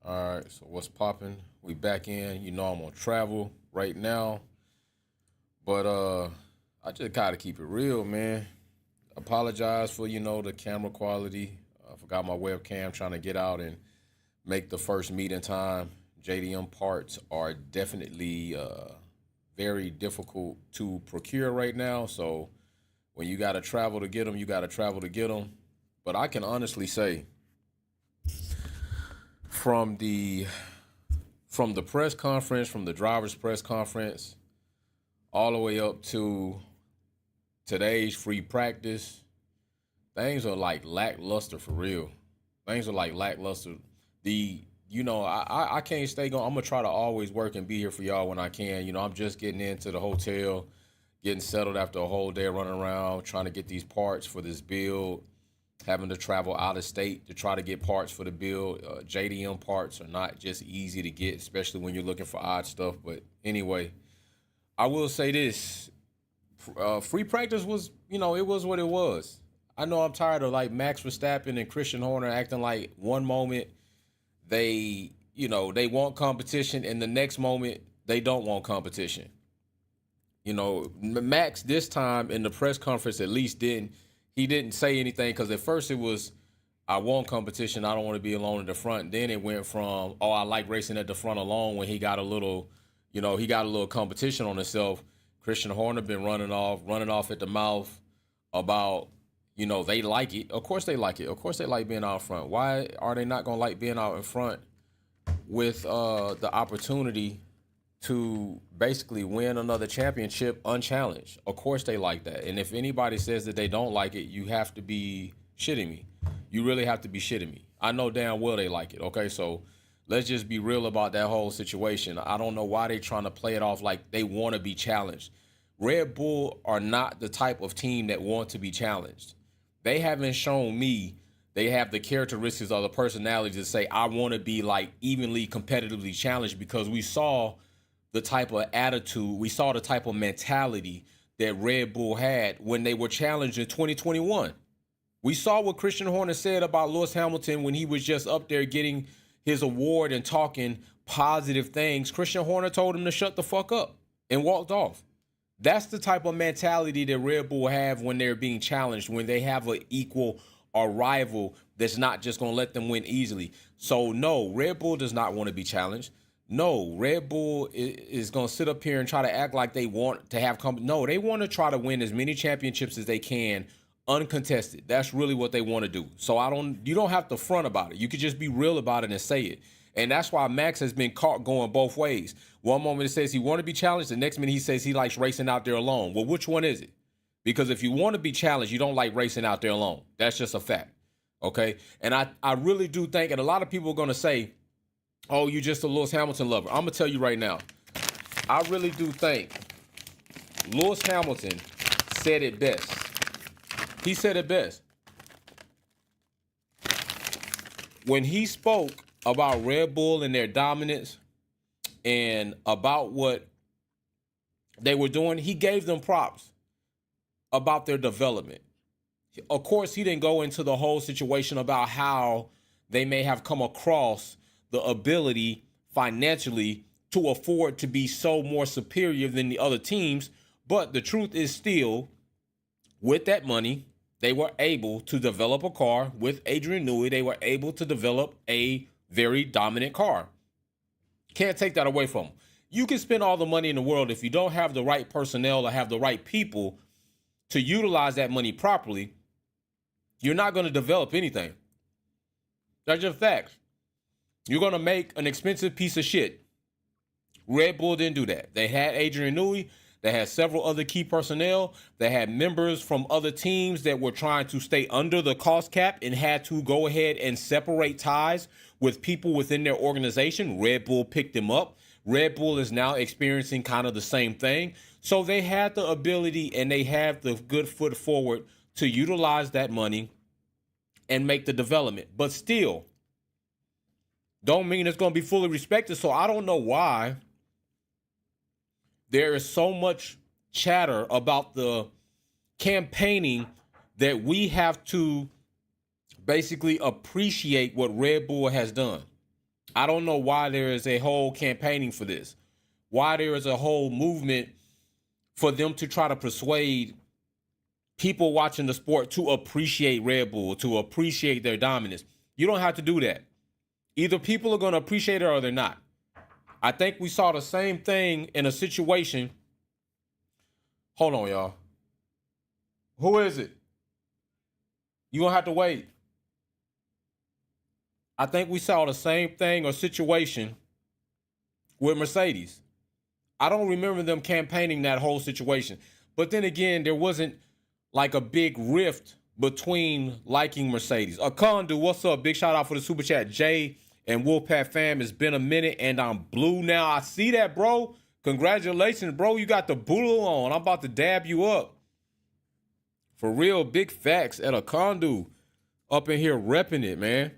All right, so what's popping? We back in. You know I'm on travel right now, but I just gotta keep it real, man. Apologize for the camera quality. I forgot my webcam. Trying to get out and make the first meeting time. JDM parts are definitely very difficult to procure right now. So when you gotta travel to get them, you gotta travel to get them. But I can honestly say, from the from the press conference, from the driver's press conference, all the way up to today's free practice, things are like lackluster for real. Things are like lackluster. I can't stay going. I'm gonna try to always work and be here for y'all when I can. I'm just getting into the hotel, getting settled after a whole day running around, trying to get these parts for this build, having to travel out of state to try to get parts for the build. JDM parts are not just easy to get, especially when you're looking for odd stuff. But anyway, I will say this. Free practice was, it was what it was. I know I'm tired of like Max Verstappen and Christian Horner acting like one moment they want competition and the next moment they don't want competition. Max this time in the press conference at least didn't say anything, because at first it was, I want competition, I don't want to be alone in the front. Then it went from, oh, I like racing at the front alone, when he got a little competition on himself. Christian Horner been running off at the mouth about, they like it. Of course they like it. Of course they like being out front. Why are they not gonna like being out in front with the opportunity to basically win another championship unchallenged? Of course they like that. And if anybody says that they don't like it, you have to be shitting me. You really have to be shitting me. I know damn well they like it. Okay, so let's just be real about that whole situation. I don't know why they trying to play it off like they want to be challenged. Red Bull are not the type of team that want to be challenged. They haven't shown me they have the characteristics or the personality to say, I want to be like evenly competitively challenged, because we saw the type of attitude, we saw the type of mentality that Red Bull had when they were challenged in 2021. We saw what Christian Horner said about Lewis Hamilton when he was just up there getting his award and talking positive things. Christian Horner told him to shut the fuck up and walked off. That's the type of mentality that Red Bull have when they're being challenged, when they have an equal or rival that's not just going to let them win easily. So no, Red Bull does not want to be challenged. No, Red Bull is going to sit up here and try to act like they want to have no, they want to try to win as many championships as they can uncontested. That's really what they want to do. So you don't have to front about it. You could just be real about it and say it. And that's why Max has been caught going both ways. One moment it says he want to be challenged. The next minute he says he likes racing out there alone. Well, which one is it? Because if you want to be challenged, you don't like racing out there alone. That's just a fact. Okay? And I really do think, and a lot of people are going to say, oh, you just a Lewis Hamilton lover. I'm going to tell you right now, I really do think Lewis Hamilton said it best. He said it best. When he spoke about Red Bull and their dominance and about what they were doing, he gave them props about their development. Of course, he didn't go into the whole situation about how they may have come across the ability financially to afford to be so more superior than the other teams. But the truth is still, with that money, they were able to develop a car. With Adrian Newey, they were able to develop a very dominant car. Can't take that away from them. You can spend all the money in the world. If you don't have the right personnel or have the right people to utilize that money properly, you're not going to develop anything. That's just facts. You're going to make an expensive piece of shit. Red Bull didn't do that. They had Adrian Newey. They had several other key personnel. They had members from other teams that were trying to stay under the cost cap and had to go ahead and separate ties with people within their organization. Red Bull picked them up. Red Bull is now experiencing kind of the same thing. So they had the ability and they have the good foot forward to utilize that money and make the development. But still, don't mean it's going to be fully respected. So I don't know why there is so much chatter about the campaigning that we have to basically appreciate what Red Bull has done. I don't know why there is a whole campaigning for this. Why there is a whole movement for them to try to persuade people watching the sport to appreciate Red Bull, to appreciate their dominance. You don't have to do that. Either people are going to appreciate it or they're not. I think we saw the same thing in a situation. Hold on, y'all. Who is it? You gonna have to wait. I think we saw the same thing or situation with Mercedes. I don't remember them campaigning that whole situation. But then again, there wasn't like a big rift between liking Mercedes. Akondu, what's up? Big shout out for the super chat. Jay and Wolfpack fam, it's been a minute and I'm blue now. I see that, bro. Congratulations, bro. You got the blue on. I'm about to dab you up. For real, big facts at Akondu up in here repping it, man.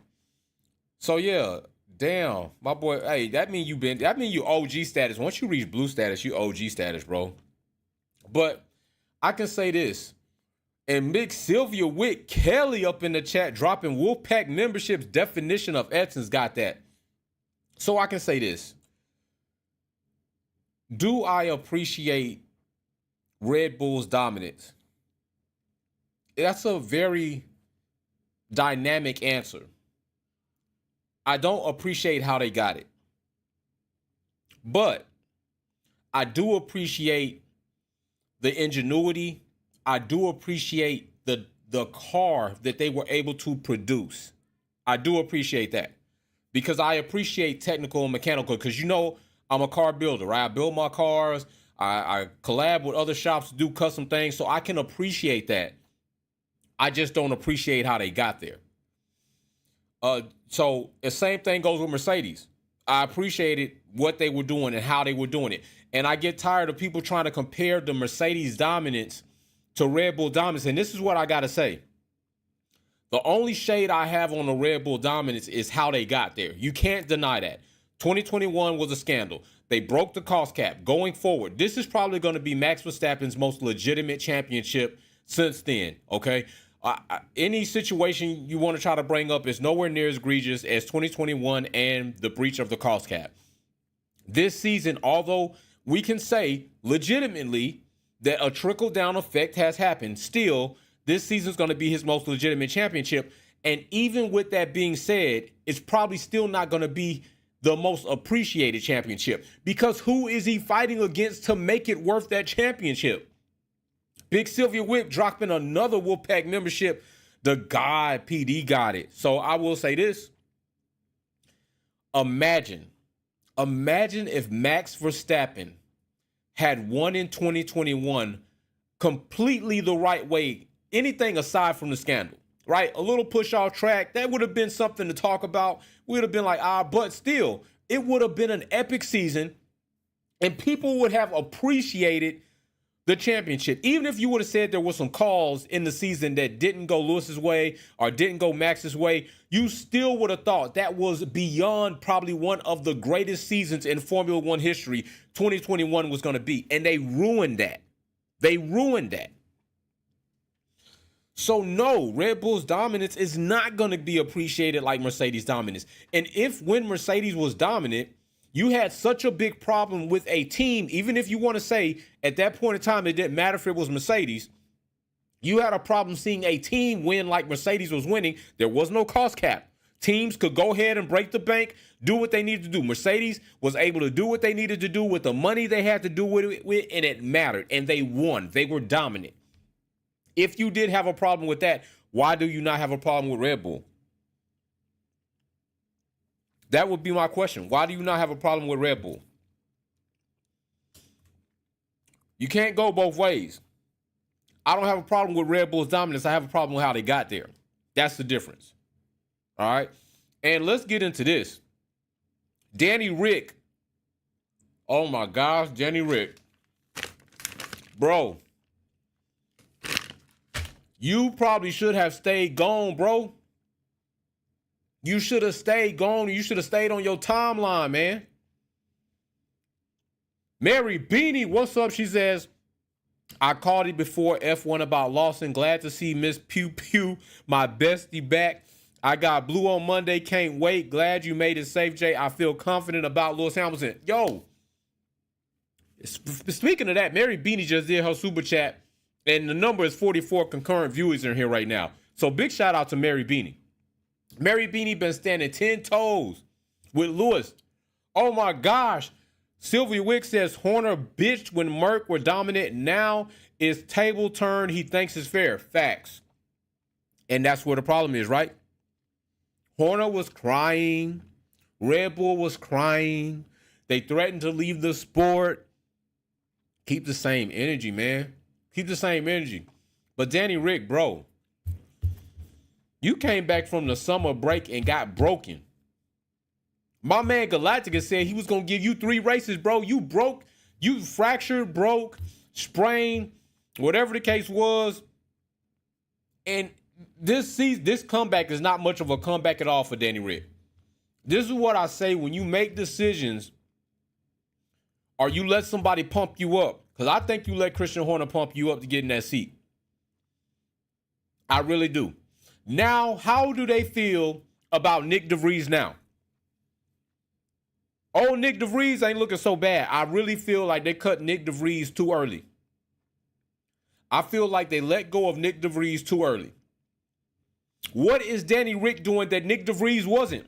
So yeah, damn, my boy. Hey, that mean you OG status. Once you reach blue status, you OG status, bro. But I can say this. And Mick Sylvia Wick Kelly up in the chat dropping Wolfpack membership's definition of excellence got that. So I can say this. Do I appreciate Red Bull's dominance? That's a very dynamic answer. I don't appreciate how they got it. But I do appreciate the ingenuity. I do appreciate the car that they were able to produce. I do appreciate that. Because I appreciate technical and mechanical. Because, you know, I'm a car builder, right? I build my cars. I collab with other shops to do custom things. So I can appreciate that. I just don't appreciate how they got there. So the same thing goes with Mercedes. I appreciated what they were doing and how they were doing it. And I get tired of people trying to compare the Mercedes dominance to Red Bull dominance. And this is what I got to say. The only shade I have on the Red Bull dominance is how they got there. You can't deny that. 2021 was a scandal. They broke the cost cap. Going forward, this is probably going to be Max Verstappen's most legitimate championship since then, okay? Any situation you want to try to bring up is nowhere near as egregious as 2021 and the breach of the cost cap. This season, although we can say legitimately that a trickle-down effect has happened, still, this season's going to be his most legitimate championship. And even with that being said, it's probably still not going to be the most appreciated championship, because who is he fighting against to make it worth that championship? Big Sylvia Whip dropping another Wolfpack membership. The God PD got it. So I will say this. Imagine if Max Verstappen had won in 2021 completely the right way, anything aside from the scandal, right? A little push off track, that would have been something to talk about. We would have been like, but still, it would have been an epic season and people would have appreciated the championship. Even if you would have said there were some calls in the season that didn't go Lewis's way or didn't go Max's way, you still would have thought that was beyond probably one of the greatest seasons in Formula One history 2021 was going to be. And they ruined that. They ruined that. So no, Red Bull's dominance is not going to be appreciated like Mercedes' dominance. And if when Mercedes was dominant, you had such a big problem with a team, even if you want to say at that point in time it didn't matter if it was Mercedes, you had a problem seeing a team win like Mercedes was winning. There was no cost cap. Teams could go ahead and break the bank, do what they needed to do. Mercedes was able to do what they needed to do with the money they had to do with it, and it mattered. And they won. They were dominant. If you did have a problem with that, why do you not have a problem with Red Bull? That would be my question. Why do you not have a problem with Red Bull? You can't go both ways. I don't have a problem with Red Bull's dominance. I have a problem with how they got there. That's the difference. All right? And let's get into this. Danny Rick. Oh, my gosh. Danny Rick. Bro. You probably should have stayed gone, bro. You should have stayed gone. You should have stayed on your timeline, man. Mary Beanie, what's up? She says, I called it before F1 about Lawson. Glad to see Miss Pew Pew, my bestie, back. I got blue on Monday. Can't wait. Glad you made it safe, Jay. I feel confident about Lewis Hamilton. Yo, speaking of that, Mary Beanie just did her super chat, and the number is 44 concurrent viewers in here right now. So big shout out to Mary Beanie. Mary Beanie been standing 10 toes with Lewis. Oh my gosh. Sylvia Wick says Horner bitched when Merck were dominant. Now it's table turn. He thinks it's fair. Facts. And that's where the problem is, right? Horner was crying. Red Bull was crying. They threatened to leave the sport. Keep the same energy, man. Keep the same energy. But Danny Rick, bro, you came back from the summer break and got broken. My man Galactica said he was going to give you 3 races, bro. You broke, you fractured, broke, sprained, whatever the case was. And this season, this comeback is not much of a comeback at all for Danny Rick. This is what I say when you make decisions or you let somebody pump you up. Because I think you let Christian Horner pump you up to get in that seat. I really do. Now, how do they feel about Nick DeVries now? Oh, Nick DeVries ain't looking so bad. I really feel like they cut Nick DeVries too early. I feel like they let go of Nick DeVries too early. What is Danny Rick doing that Nick DeVries wasn't?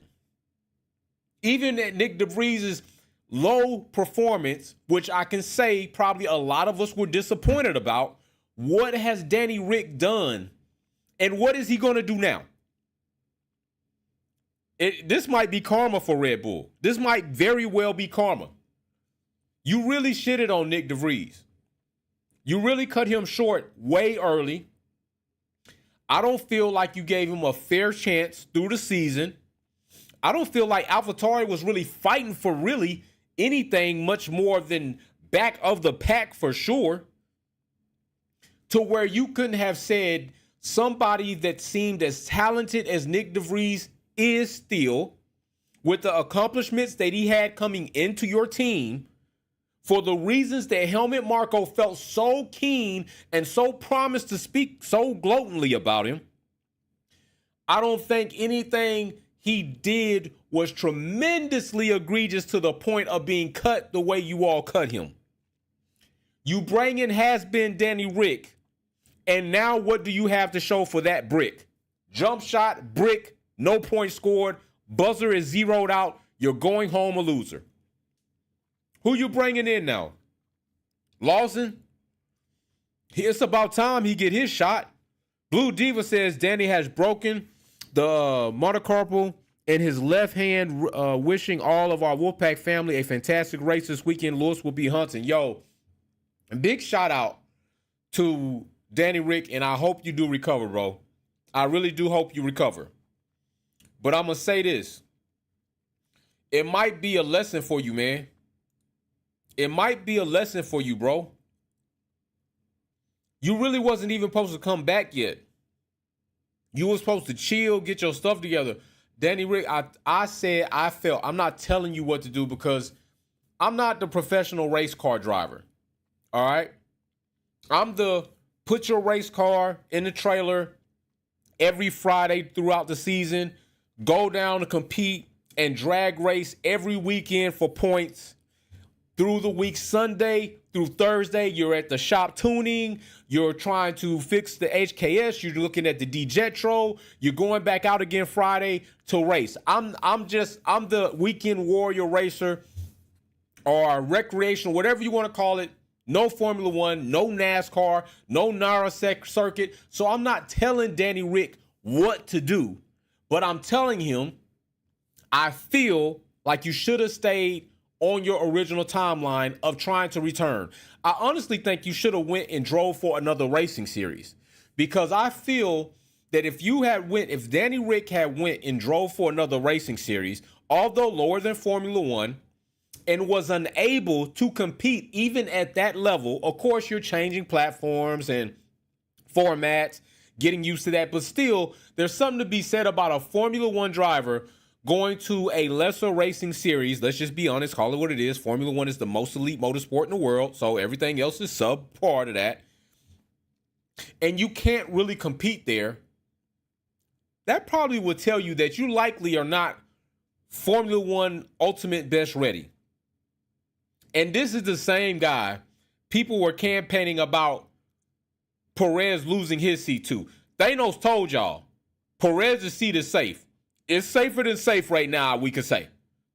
Even at Nick DeVries' low performance, which I can say probably a lot of us were disappointed about, what has Danny Rick done? And what is he going to do now? This might be karma for Red Bull. This might very well be karma. You really shitted on Nick DeVries. You really cut him short way early. I don't feel like you gave him a fair chance through the season. I don't feel like AlphaTauri was really fighting for really anything much more than back of the pack for sure. To where you couldn't have said somebody that seemed as talented as Nick DeVries is still, with the accomplishments that he had coming into your team, for the reasons that Helmut Marko felt so keen and so promised to speak so gloatingly about him, I don't think anything he did was tremendously egregious to the point of being cut the way you all cut him. You bring in has-been Danny Rick, and now what do you have to show for that brick? Jump shot, brick, no point scored, buzzer is zeroed out, you're going home a loser. Who you bringing in now? Lawson? It's about time he get his shot. Blue Diva says Danny has broken the metacarpal in his left hand, wishing all of our Wolfpack family a fantastic race this weekend. Lewis will be hunting. Yo, big shout out to Danny Rick, and I hope you do recover, bro. I really do hope you recover. But I'm going to say this. It might be a lesson for you, man. It might be a lesson for you, bro. You really wasn't even supposed to come back yet. You were supposed to chill, get your stuff together. Danny Rick, I said I felt. I'm not telling you what to do because I'm not the professional race car driver. All right? I'm the put your race car in the trailer every Friday throughout the season. Go down to compete and drag race every weekend for points. Through the week, Sunday through Thursday, you're at the shop tuning. You're trying to fix the HKS. You're looking at the D-Jetro. You're going back out again Friday to race. I'm the weekend warrior racer or recreational, whatever you want to call it. No Formula One, no NASCAR, no NARA circuit. So I'm not telling Danny Rick what to do. But I'm telling him, I feel like you should have stayed on your original timeline of trying to return. I honestly think you should have went and drove for another racing series, because I feel that if Danny Rick had went and drove for another racing series, although lower than Formula One, and was unable to compete even at that level, of course you're changing platforms and formats, getting used to that, but still, there's something to be said about a Formula One driver going to a lesser racing series. Let's just be honest, call it what it is. Formula One is the most elite motorsport in the world, so everything else is subpar to that. And you can't really compete there. that probably would tell you that you likely are not Formula One ultimate best ready. And this is the same guy people were campaigning about Perez losing his seat to. Thanos told y'all, Perez's seat is safe. It's safer than safe right now, we could say.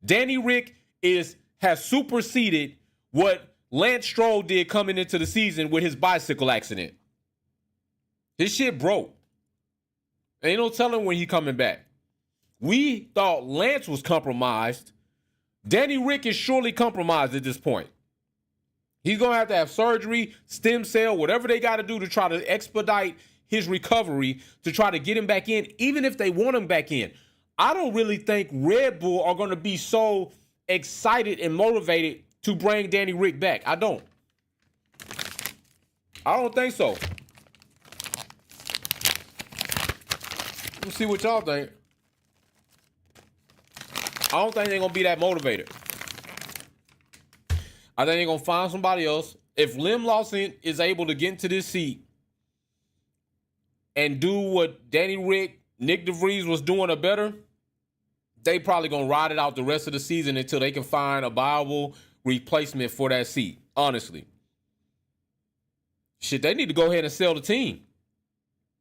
Danny Rick has superseded what Lance Stroll did coming into the season with his bicycle accident. His shit broke. Ain't no telling when he coming back. We thought Lance was compromised. Danny Rick is surely compromised at this point. He's going to have surgery, stem cell, whatever they got to do to try to expedite his recovery to try to get him back in, even if they want him back in. I don't really think Red Bull are going to be so excited and motivated to bring Danny Rick back. I don't think so. Let's see what y'all think. I don't think they're going to be that motivated. I think they're going to find somebody else. If Lim Lawson is able to get into this seat and do what Danny Rick, Nick DeVries was doing or better, they probably going to ride it out the rest of the season until they can find a viable replacement for that seat, honestly. Shit, they need to go ahead and sell the team.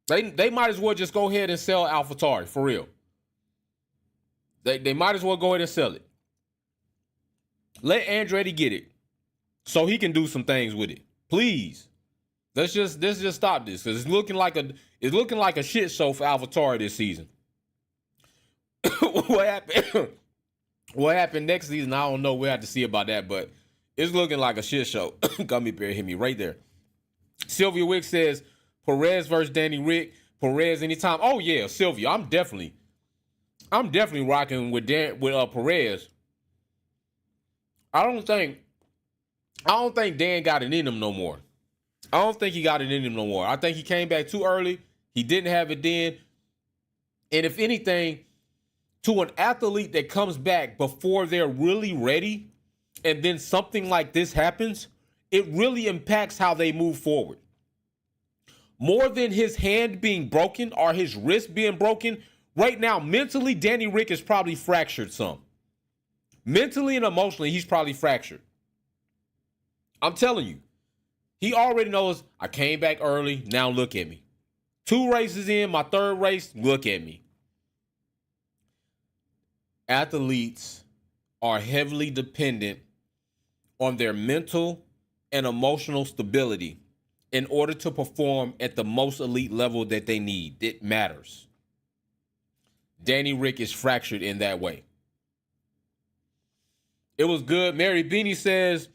They might as well just go ahead and sell AlphaTauri, for real. They might as well go ahead and sell it. Let Andretti get it so he can do some things with it. Please. Let's just stop this, because it's looking like a shit show for AlphaTauri this season. What happened? What happened next season? I don't know. We'll have to see about that, but it's looking like a shit show. Gummy Bear hit me right there. Sylvia Wick says Perez versus Danny Rick. Perez anytime. Oh yeah, Sylvia. I'm definitely rocking with Perez. I don't think Dan got it in him no more. I don't think he got it in him no more. I think he came back too early. He didn't have it then. And if anything, to an athlete that comes back before they're really ready, and then something like this happens, it really impacts how they move forward. More than his hand being broken or his wrist being broken, right now, mentally, Danny Rick is probably fractured some. Mentally and emotionally, he's probably fractured. I'm telling you. He already knows, I came back early, now look at me. 2 races in, my 3rd race, look at me. Athletes are heavily dependent on their mental and emotional stability in order to perform at the most elite level that they need. It matters. Danny Rick is fractured in that way. It was good. Mary Beanie says,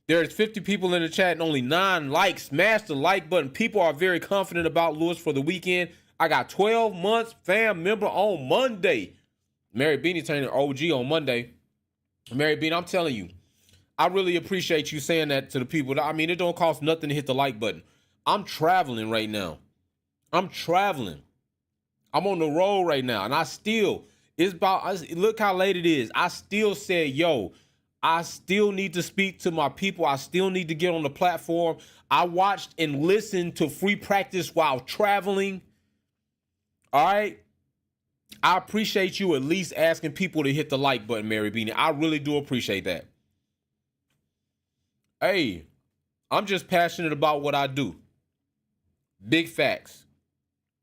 there's 50 people in the chat and only 9 likes. Smash the like button. People are very confident about Lewis for the weekend. I got 12 months fam member on Monday. Mary Beanie turning OG on Monday. Mary Beanie, I'm telling you, I really appreciate you saying that to the people. I mean, it don't cost nothing to hit the like button. I'm traveling right now. I'm on the road right now. And look how late it is. I still said, I still need to speak to my people. I still need to get on the platform. I watched and listened to free practice while traveling. All right. I appreciate you at least asking people to hit the like button, Mary Beanie. I really do appreciate that. Hey, I'm just passionate about what I do. Big facts.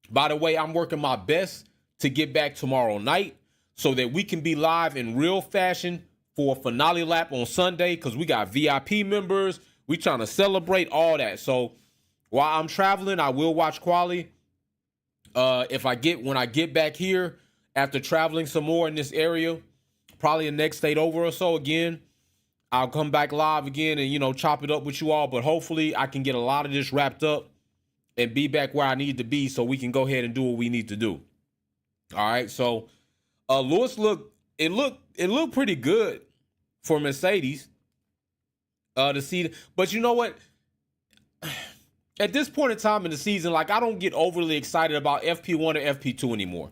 By the way, I'm working my best to get back tomorrow night so that we can be live in real fashion for a finale lap on Sunday, because we got VIP members. We trying to celebrate all that. So while I'm traveling, I will watch quali. When I get back here after traveling some more in this area, probably the next state over or so again, I'll come back live again and, chop it up with you all. But hopefully I can get a lot of this wrapped up and be back where I need to be so we can go ahead and do what we need to do. All right. So Lewis looked pretty good for Mercedes to see. But you know what? At this point in time in the season, I don't get overly excited about FP1 or FP2 anymore.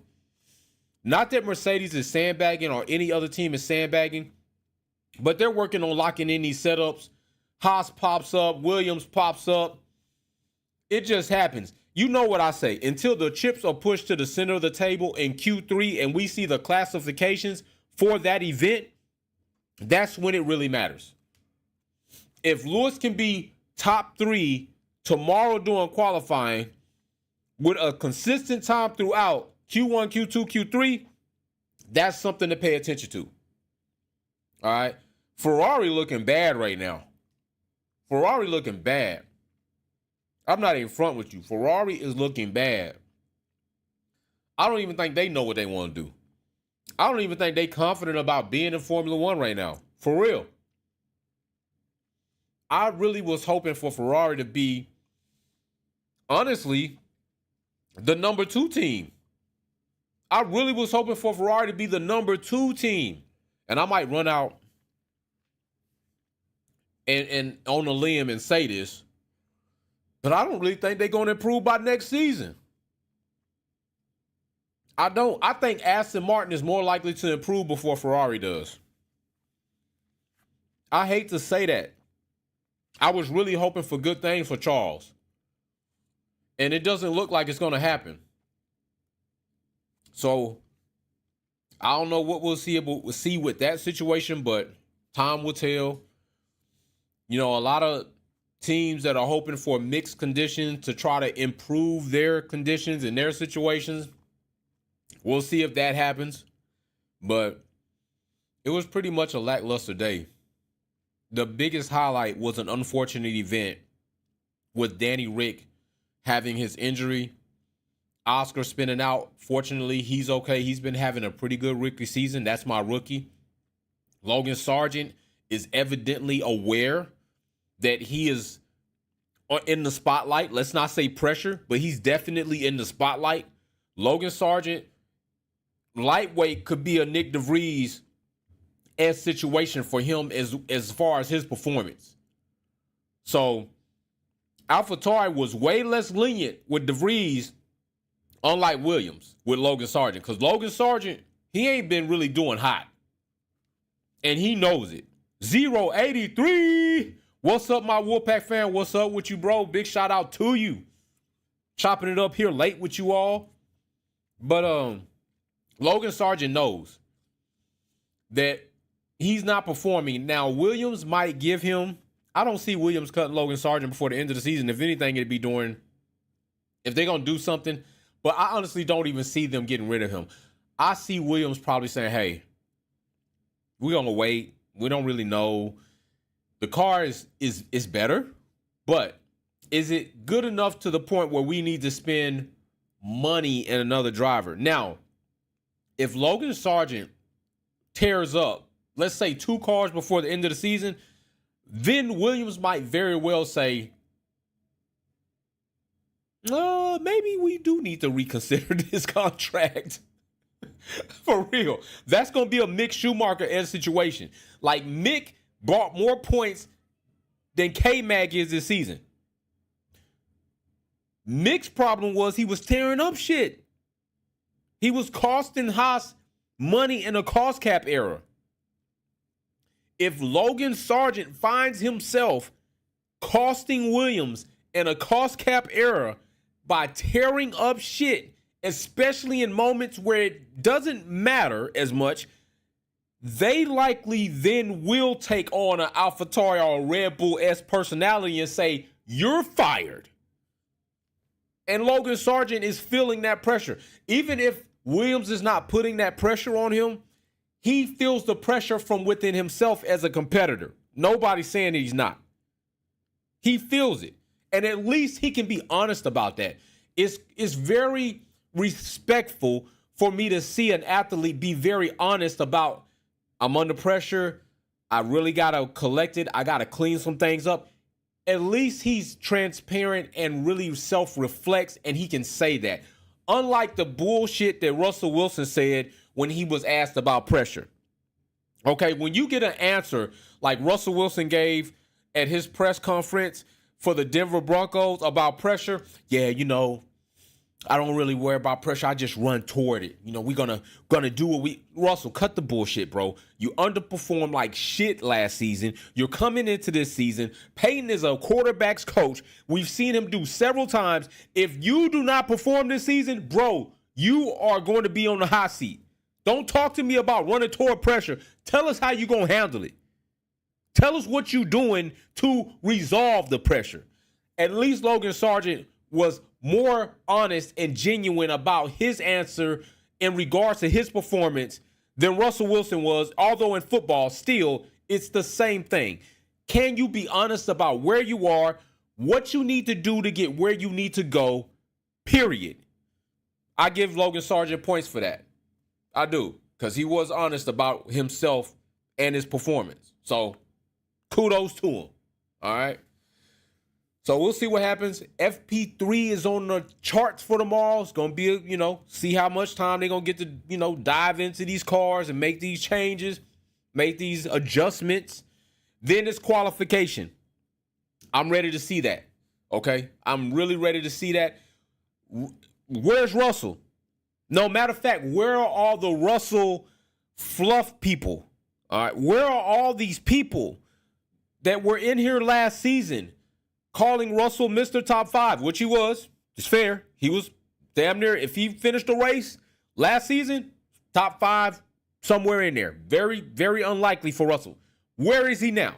Not that Mercedes is sandbagging or any other team is sandbagging, but they're working on locking in these setups. Haas pops up, Williams pops up. It just happens. You know what I say. Until the chips are pushed to the center of the table in Q3 and we see the classifications for that event, that's when it really matters. If Lewis can be top 3 tomorrow during qualifying with a consistent time throughout Q1, Q2, Q3, that's something to pay attention to. All right. Ferrari looking bad right now. Ferrari looking bad. I'm not even front with you. Ferrari is looking bad. I don't even think they know what they want to do. I don't even think they confident about being in Formula One right now. For real. I really was hoping for Ferrari to be, honestly, the number 2 team. I really was hoping for Ferrari to be the number 2 team. And I might run out and on a limb and say this, but I don't really think they're going to improve by next season. I don't. I think Aston Martin is more likely to improve before Ferrari does. I hate to say that. I was really hoping for good things for Charles. And it doesn't look like it's going to happen. So, I don't know what we'll see with that situation, but time will tell. You know, a lot of teams that are hoping for mixed conditions to try to improve their conditions and their situations. We'll see if that happens. But it was pretty much a lackluster day. The biggest highlight was an unfortunate event with Danny Rick having his injury. Oscar spinning out. Fortunately, he's okay. He's been having a pretty good rookie season. That's my rookie. Logan Sargent is evidently aware that he is in the spotlight. Let's not say pressure, but he's definitely in the spotlight. Logan Sargent, lightweight, could be a Nick DeVries-esque situation for him as far as his performance. So, AlphaTauri was way less lenient with DeVries, unlike Williams, with Logan Sargent. Because Logan Sargent, he ain't been really doing hot. And he knows it. 083. What's up, my Wolfpack fan? What's up with you, bro? Big shout out to you. Chopping it up here late with you all. But Logan Sargent knows that he's not performing. Now, Williams might give him, I don't see Williams cutting Logan Sargent before the end of the season. If anything, it'd be during, if they're going to do something. But I honestly don't even see them getting rid of him. I see Williams probably saying, hey, we're going to wait. We don't really know. The car is better, but is it good enough to the point where we need to spend money in another driver? Now, if Logan Sargent tears up, let's say 2 cars before the end of the season, then Williams might very well say, maybe we do need to reconsider this contract. For real. That's going to be a Mick Schumacher-esque situation. Like, Mick brought more points than K-Mag is this season. Mick's problem was he was tearing up shit. He was costing Haas money in a cost cap era. If Logan Sargent finds himself costing Williams in a cost cap era by tearing up shit, especially in moments where it doesn't matter as much, they likely then will take on an AlphaTauri or a Red Bull-esque personality and say, you're fired. And Logan Sargent is feeling that pressure. Even if Williams is not putting that pressure on him, he feels the pressure from within himself as a competitor. Nobody's saying that he's not. He feels it. And at least he can be honest about that. It's very respectful for me to see an athlete be very honest about, I'm under pressure. I really got to collect it. I got to clean some things up. At least he's transparent and really self-reflects, and he can say that. Unlike the bullshit that Russell Wilson said when he was asked about pressure. Okay, when you get an answer like Russell Wilson gave at his press conference for the Denver Broncos about pressure, yeah, you know, I don't really worry about pressure. I just run toward it. We're gonna do what Russell, cut the bullshit, bro. You underperformed like shit last season. You're coming into this season. Peyton is a quarterback's coach. We've seen him do several times. If you do not perform this season, bro, you are going to be on the hot seat. Don't talk to me about running toward pressure. Tell us how you're gonna handle it. Tell us what you're doing to resolve the pressure. At least Logan Sargent was more honest and genuine about his answer in regards to his performance than Russell Wilson was, although in football, still, it's the same thing. Can you be honest about where you are, what you need to do to get where you need to go, period? I give Logan Sargent points for that. I do, because he was honest about himself and his performance. So, kudos to him, all right? So we'll see what happens. FP3 is on the charts for tomorrow. It's going to be, see how much time they're going to get to, dive into these cars and make these changes, make these adjustments. Then it's qualification. I'm ready to see that, okay? I'm really ready to see that. Where's Russell? No, matter of fact, where are all the Russell fluff people? All right, where are all these people that were in here last season calling Russell Mr. Top 5, which he was. It's fair. He was damn near, if he finished the race last season, top 5, somewhere in there. Very, very unlikely for Russell. Where is he now?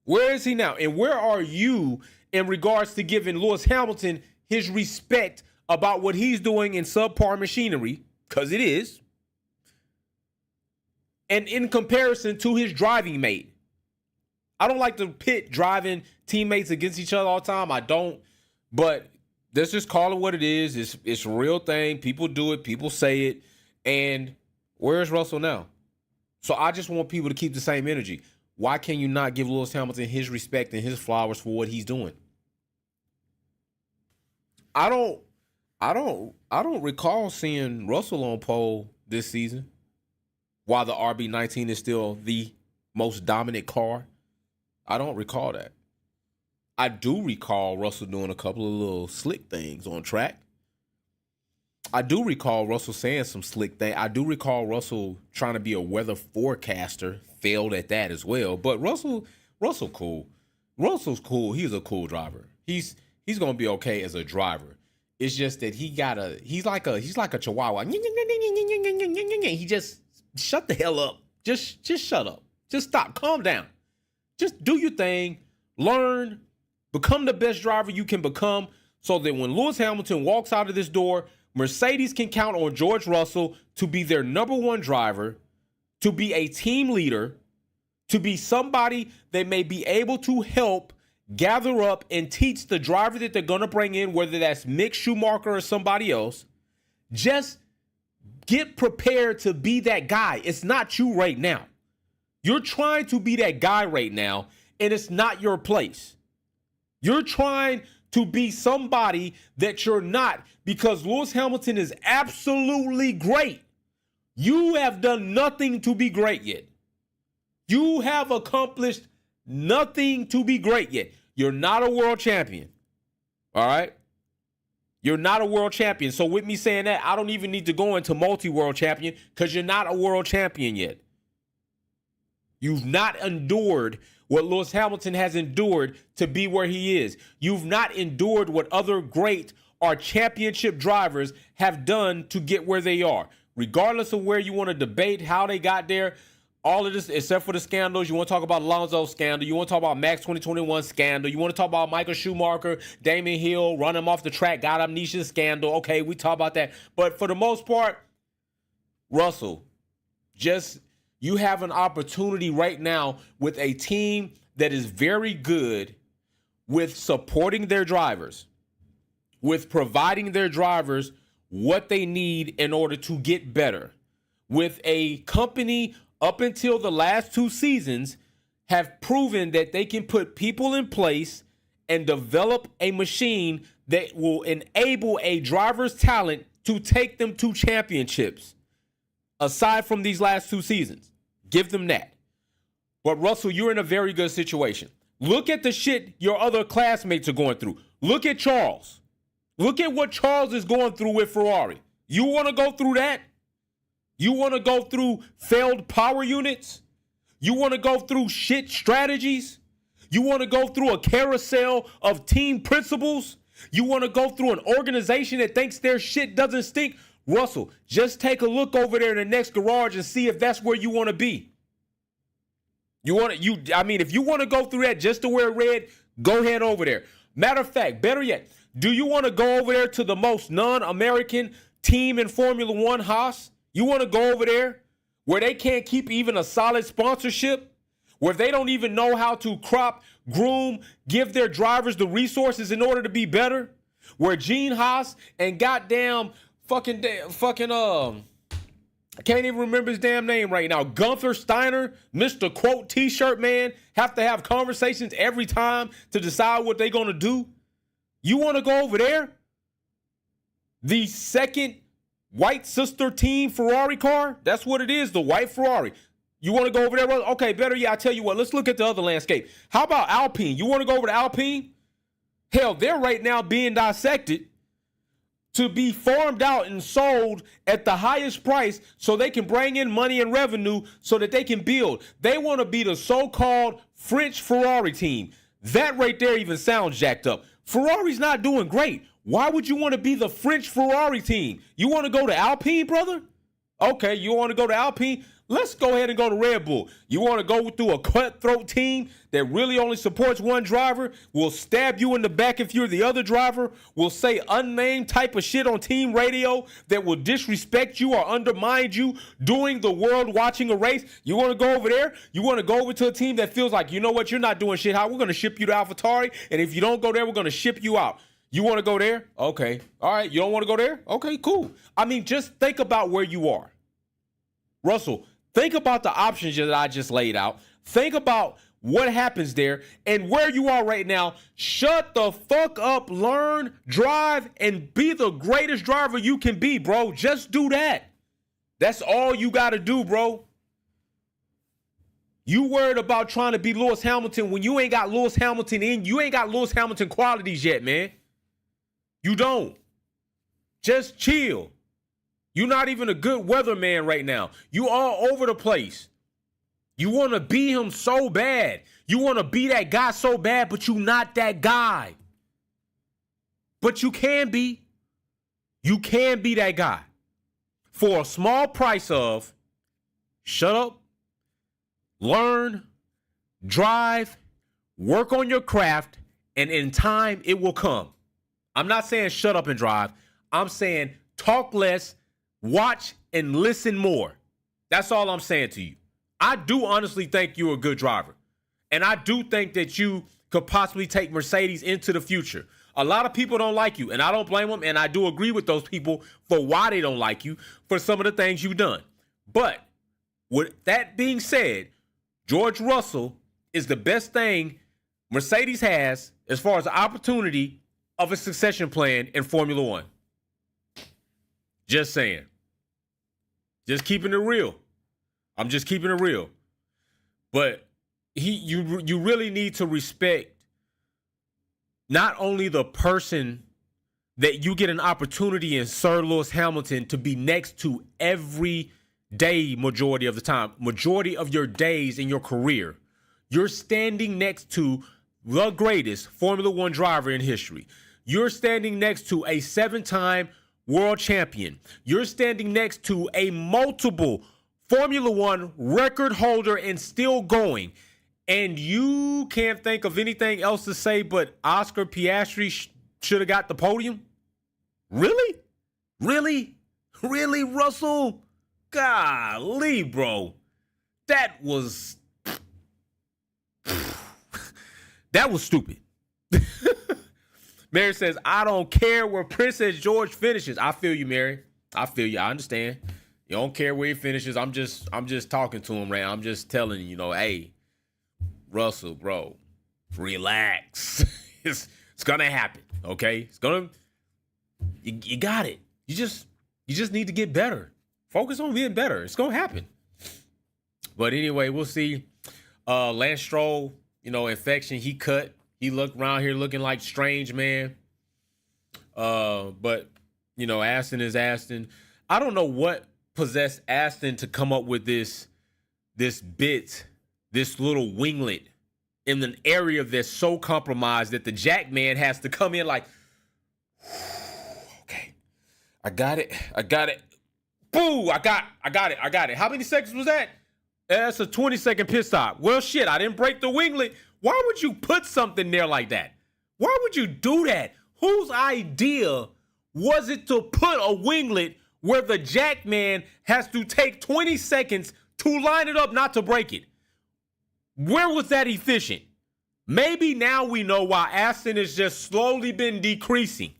Where is he now? And where are you in regards to giving Lewis Hamilton his respect about what he's doing in subpar machinery? Because it is. And in comparison to his driving mate. I don't like to pit driving teammates against each other all the time. I don't. But let's just call it what it is. It's a real thing. People do it. People say it. And where's Russell now? So I just want people to keep the same energy. Why can you not give Lewis Hamilton his respect and his flowers for what he's doing? I don't recall seeing Russell on pole this season while the RB19 is still the most dominant car. I don't recall that. I do recall Russell doing a couple of little slick things on track. I do recall Russell saying some slick things. I do recall Russell trying to be a weather forecaster, failed at that as well. But Russell cool. Russell's cool. He's a cool driver. He's gonna be okay as a driver. It's just that he's like a chihuahua. He just shut the hell up. Just shut up. Just stop. Calm down. Just do your thing, learn, become the best driver you can become so that when Lewis Hamilton walks out of this door, Mercedes can count on George Russell to be their number one driver, to be a team leader, to be somebody that may be able to help gather up and teach the driver that they're going to bring in, whether that's Mick Schumacher or somebody else. Just get prepared to be that guy. It's not you right now. You're trying to be that guy right now, and it's not your place. You're trying to be somebody that you're not because Lewis Hamilton is absolutely great. You have done nothing to be great yet. You have accomplished nothing to be great yet. You're not a world champion. All right? You're not a world champion. So with me saying that, I don't even need to go into multi-world champion because you're not a world champion yet. You've not endured what Lewis Hamilton has endured to be where he is. You've not endured what other great or championship drivers have done to get where they are. Regardless of where you want to debate how they got there, all of this, except for the scandals, you want to talk about Alonso's scandal, you want to talk about Max 2021 scandal, you want to talk about Michael Schumacher, Damon Hill, run him off the track, got amnesia scandal. Okay, we talk about that. But for the most part, Russell, you have an opportunity right now with a team that is very good with supporting their drivers, with providing their drivers what they need in order to get better, with a company up until the last 2 seasons have proven that they can put people in place and develop a machine that will enable a driver's talent to take them to championships aside from these last 2 seasons. Give them that. But Russell, you're in a very good situation. Look at the shit your other classmates are going through. Look at Charles. Look at what Charles is going through with Ferrari. You want to go through that? You want to go through failed power units? You want to go through shit strategies? You want to go through a carousel of team principles? You want to go through an organization that thinks their shit doesn't stink? Russell, just take a look over there in the next garage and see if that's where you want to be. If you want to go through that just to wear red, go ahead over there. Matter of fact, better yet, do you want to go over there to the most non-American team in Formula One, Haas? You want to go over there where they can't keep even a solid sponsorship, where they don't even know how to crop, groom, give their drivers the resources in order to be better, where Gene Haas and goddamn I can't even remember his damn name right now, Gunther Steiner, Mr. Quote T-shirt man, have to have conversations every time to decide what they're going to do? You want to go over there? The second white sister team Ferrari car? That's what it is, the white Ferrari. You want to go over there? Okay, better yet, I tell you what, let's look at the other landscape. How about Alpine? You want to go over to Alpine? Hell, they're right now being dissected to be farmed out and sold at the highest price so they can bring in money and revenue so that they can build. They want to be the so-called French Ferrari team. That right there even sounds jacked up. Ferrari's not doing great. Why would you want to be the French Ferrari team? You want to go to Alpine, brother? Okay, you want to go to Alpine? Let's go ahead and go to Red Bull. You want to go through a cutthroat team that really only supports one driver, will stab you in the back if you're the other driver, will say unnamed type of shit on team radio that will disrespect you or undermine you during the world watching a race? You want to go over there? You want to go over to a team that feels like, you know what, you're not doing shit. How we're going to ship you to AlphaTauri, and if you don't go there, we're going to ship you out. You want to go there? Okay. All right. You don't want to go there? Okay, cool. I mean, just think about where you are. Russell, think about the options that I just laid out. Think about what happens there and where you are right now. Shut the fuck up, learn, drive, and be the greatest driver you can be, bro. Just do that. That's all you got to do, bro. You worried about trying to be Lewis Hamilton when you ain't got Lewis Hamilton in. You ain't got Lewis Hamilton qualities yet, man. You don't. Just chill. You're not even a good weatherman right now. You all over the place. You want to be him so bad. You want to be that guy so bad, but you not that guy. But you can be. You can be that guy. For a small price of shut up, learn, drive, work on your craft, and in time it will come. I'm not saying shut up and drive. I'm saying talk less, watch and listen more. That's all I'm saying to you. I do honestly think you're a good driver. And I do think that you could possibly take Mercedes into the future. A lot of people don't like you, and I don't blame them, and I do agree with those people for why they don't like you for some of the things you've done. But with that being said, George Russell is the best thing Mercedes has as far as the opportunity of a succession plan in Formula One. Just saying. Just keeping it real. I'm just keeping it real. But you really need to respect not only the person that you get an opportunity in Sir Lewis Hamilton to be next to every day majority of the time, majority of your days in your career. You're standing next to the greatest Formula One driver in history. You're standing next to a 7-time world champion. You're standing next to a multiple Formula One record holder and still going. And you can't think of anything else to say but Oscar Piastri should have got the podium? Really? Really? Really, Russell? Golly, bro. That was stupid. Mary says, I don't care where Princess George finishes. I feel you, Mary. I feel you. I understand. You don't care where he finishes. I'm just talking to him, right? I'm just telling you, hey, Russell, bro, relax. It's gonna happen, okay? You got it. You just need to get better. Focus on being better. It's gonna happen. But anyway, we'll see. Lance Stroll, infection, he cut. He looked around here looking like Strange Man. But Aston is Aston. I don't know what possessed Aston to come up with this bit, this little winglet in an area that's so compromised that the jack man has to come in like, okay, I got it. Boo, I got it. How many seconds was that? That's a 20-second pit stop. Well, shit, I didn't break the winglet. Why would you put something there like that? Why would you do that? Whose idea was it to put a winglet where the jack man has to take 20 seconds to line it up not to break it? Where was that efficient? Maybe now we know why Aston has just slowly been decreasing.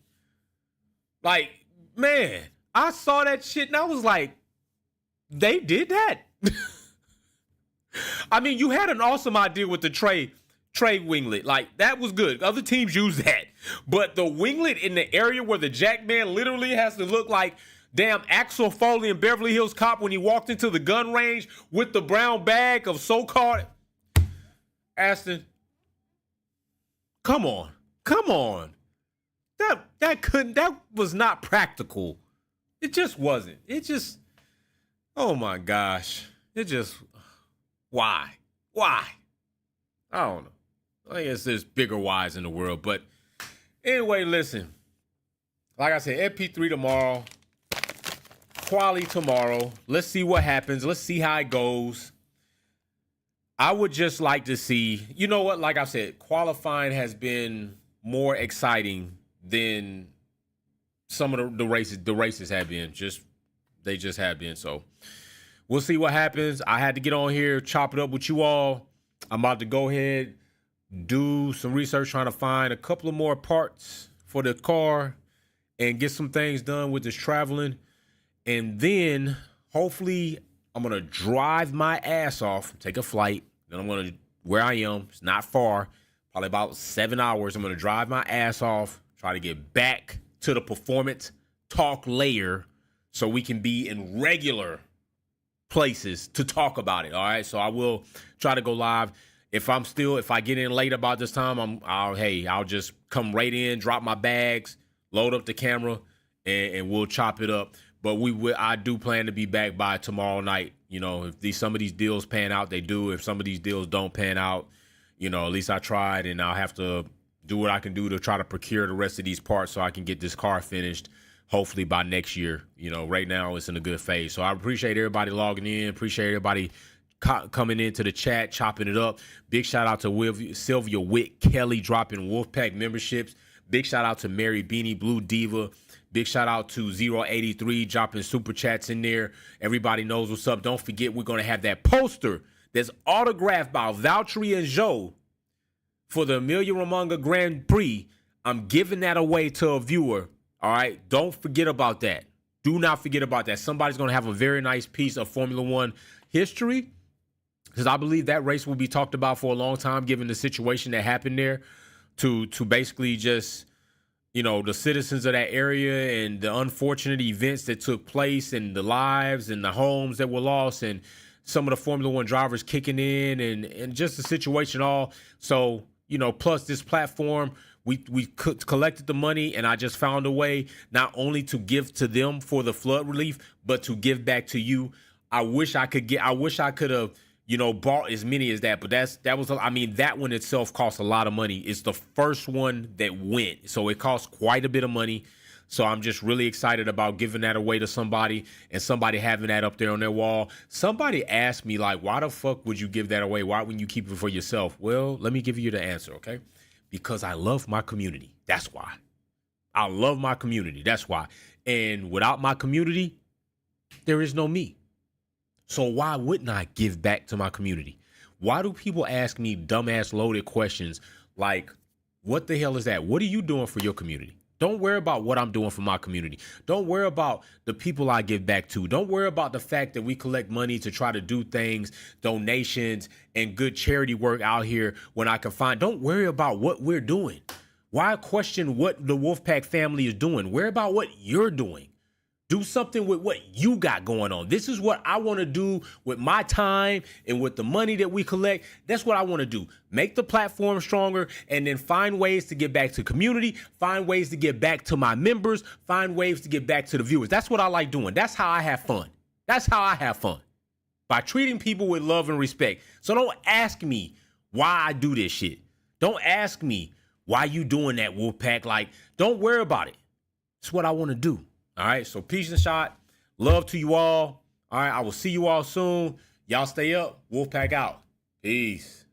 Like, man, I saw that shit and I was like, they did that. I mean, you had an awesome idea with the tray winglet. Like, that was good. Other teams use that. But the winglet in the area where the jack man literally has to look like damn Axel Foley in Beverly Hills Cop when he walked into the gun range with the brown bag of so-called Aston. Come on. That was not practical. It just wasn't. Oh my gosh. Why? I don't know. I guess there's bigger whys in the world. But anyway, listen. Like I said, MP3 tomorrow. Quali tomorrow. Let's see what happens. Let's see how it goes. I would just like to see, you know what? Like I said, qualifying has been more exciting than some of the races have been. They just have been. So we'll see what happens. I had to get on here, chop it up with you all. I'm about to go ahead, do some research, trying to find a couple of more parts for the car and get some things done with this traveling. And then hopefully I'm going to drive my ass off, take a flight. Then I'm going to, where I am, it's not far, probably about 7 hours. I'm going to drive my ass off, try to get back to the performance talk layer so we can be in regular places to talk about it. All right. So I will try to go live. If I get in late about this time, I'll just come right in, drop my bags, load up the camera, and we'll chop it up. But I do plan to be back by tomorrow night. If some of these deals pan out, they do. If some of these deals don't pan out, at least I tried, and I'll have to do what I can do to try to procure the rest of these parts so I can get this car finished, hopefully by next year. Right now it's in a good phase. So I appreciate everybody logging in. Appreciate everybody coming into the chat, chopping it up. Big shout out to Sylvia Witt Kelly dropping Wolfpack memberships. Big shout out to Mary Beanie Blue Diva. Big shout out to 083 dropping super chats in there. Everybody knows what's up. Don't forget, we're going to have that poster that's autographed by Valtteri and Joe for the Emilia-Romagna Grand Prix. I'm giving that away to a viewer. All right. Don't forget about that. Do not forget about that. Somebody's going to have a very nice piece of Formula One history, because I believe that race will be talked about for a long time, given the situation that happened there, to basically just, the citizens of that area and the unfortunate events that took place and the lives and the homes that were lost and some of the Formula One drivers kicking in and just the situation all. So, plus this platform, we collected the money, and I just found a way not only to give to them for the flood relief, but to give back to you. I wish I could have, bought as many as that, but that one itself cost a lot of money. It's the first one that went, so it cost quite a bit of money. So I'm just really excited about giving that away to somebody and somebody having that up there on their wall. Somebody asked me, like, why the fuck would you give that away? Why wouldn't you keep it for yourself? Well, let me give you the answer, okay? Because I love my community. That's why. I love my community. That's why. And without my community, there is no me. So why wouldn't I give back to my community? Why do people ask me dumbass loaded questions like, what the hell is that? What are you doing for your community? Don't worry about what I'm doing for my community. Don't worry about the people I give back to. Don't worry about the fact that we collect money to try to do things, donations, and good charity work out here when I can find. Don't worry about what we're doing. Why question what the Wolfpack family is doing? Worry about what you're doing. Do something with what you got going on. This is what I want to do with my time and with the money that we collect. That's what I want to do. Make the platform stronger and then find ways to get back to community, find ways to get back to my members, find ways to get back to the viewers. That's what I like doing. That's how I have fun. That's how I have fun. By treating people with love and respect. So don't ask me why I do this shit. Don't ask me why you doing that, Wolfpack. Like, don't worry about it. It's what I want to do. All right, so peace and shot. Love to you all. All right, I will see you all soon. Y'all stay up. Wolfpack out. Peace.